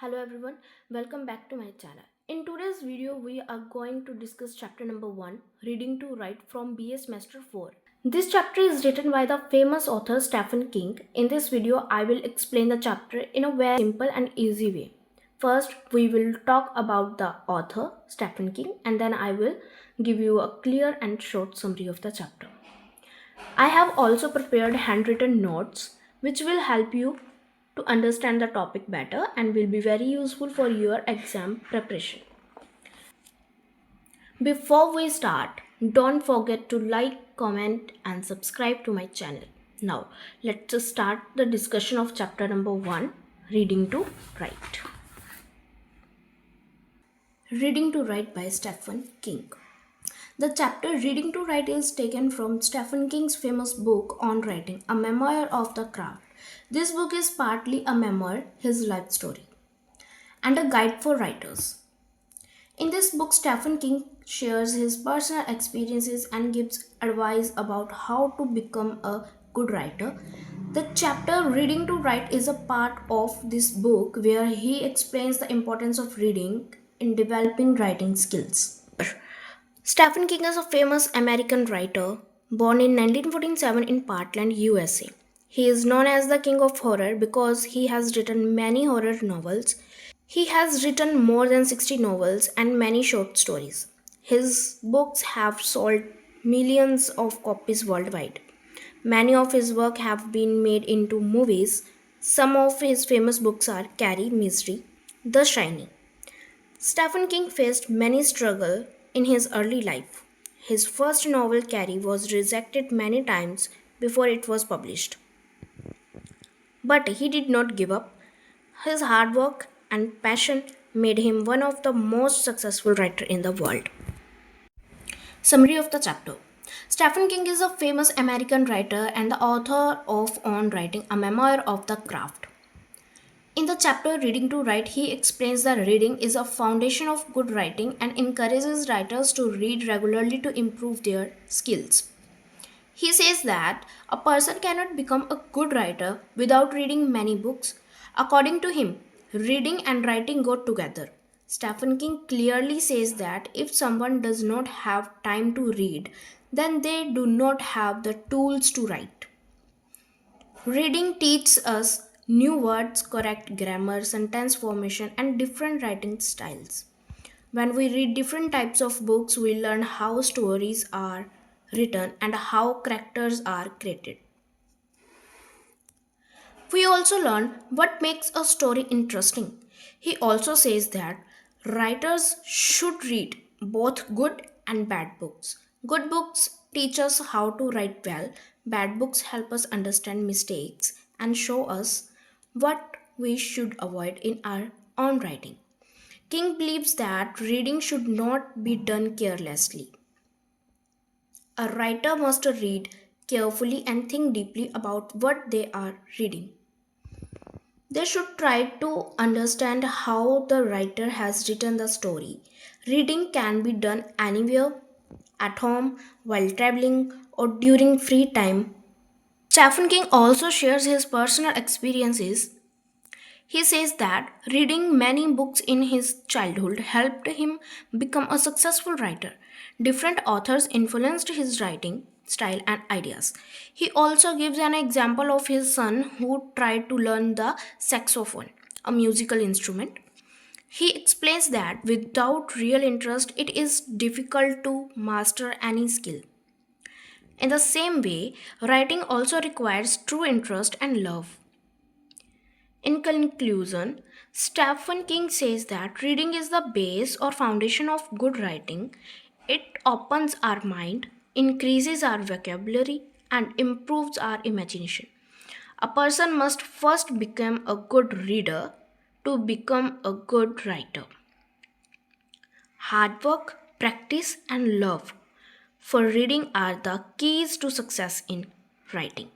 Hello everyone, welcome back to my channel. In today's video, we are going to discuss chapter number 1, Reading to Write from BA Semester 4. This chapter is written by the famous author Stephen King. In this video, I will explain the chapter in a very simple and easy way. First, we will talk about the author Stephen King, and then I will give you a clear and short summary of the chapter. I have also prepared handwritten notes which will help you to understand the topic better and will be very useful for your exam preparation. Before we start, don't forget to like, comment, and subscribe to my channel. Now, let's just start the discussion of chapter number 1, Reading to Write. Reading to Write by Stephen King. The chapter Reading to Write is taken from Stephen King's famous book on writing, a memoir of the craft. This book is partly a memoir, his life story, and a guide for writers. In this book, Stephen King shares his personal experiences and gives advice about how to become a good writer. The chapter Reading to Write is a part of this book where he explains the importance of reading in developing writing skills. Stephen King is a famous American writer born in 1947 in Portland, USA. He is known as the King of Horror because he has written many horror novels. He has written more than 60 novels and many short stories. His books have sold millions of copies worldwide. Many of his work have been made into movies. Some of his famous books are Carrie, Misery, The Shining. Stephen King faced many struggles in his early life. His first novel, Carrie, was rejected many times before it was published. But he did not give up. His hard work and passion made him one of the most successful writers in the world. Summary of the chapter. Stephen King is a famous American writer and the author of On Writing, a memoir of the craft. In the chapter Reading to Write, he explains that reading is a foundation of good writing and encourages writers to read regularly to improve their skills. He says that a person cannot become a good writer without reading many books. According to him, reading and writing go together. Stephen King clearly says that if someone does not have time to read, then they do not have the tools to write. Reading teaches us new words, correct grammar, sentence formation, and different writing styles. When we read different types of books, we learn how stories are written and how characters are created. We also learn what makes a story interesting. He also says that writers should read both good and bad books. Good books teach us how to write well, bad books help us understand mistakes and show us what we should avoid in our own writing. King believes that reading should not be done carelessly. A writer must read carefully and think deeply about what they are reading. They should try to understand how the writer has written the story. Reading can be done anywhere, at home, while traveling, or during free time. Stephen King also shares his personal experiences. He says that reading many books in his childhood helped him become a successful writer. Different authors influenced his writing style and ideas. He also gives an example of his son who tried to learn the saxophone, a musical instrument. He explains that without real interest, it is difficult to master any skill. In the same way, writing also requires true interest and love. In conclusion, Stephen King says that reading is the base or foundation of good writing. It opens our mind, increases our vocabulary, and improves our imagination. A person must first become a good reader to become a good writer. Hard work, practice, and love for reading are the keys to success in writing.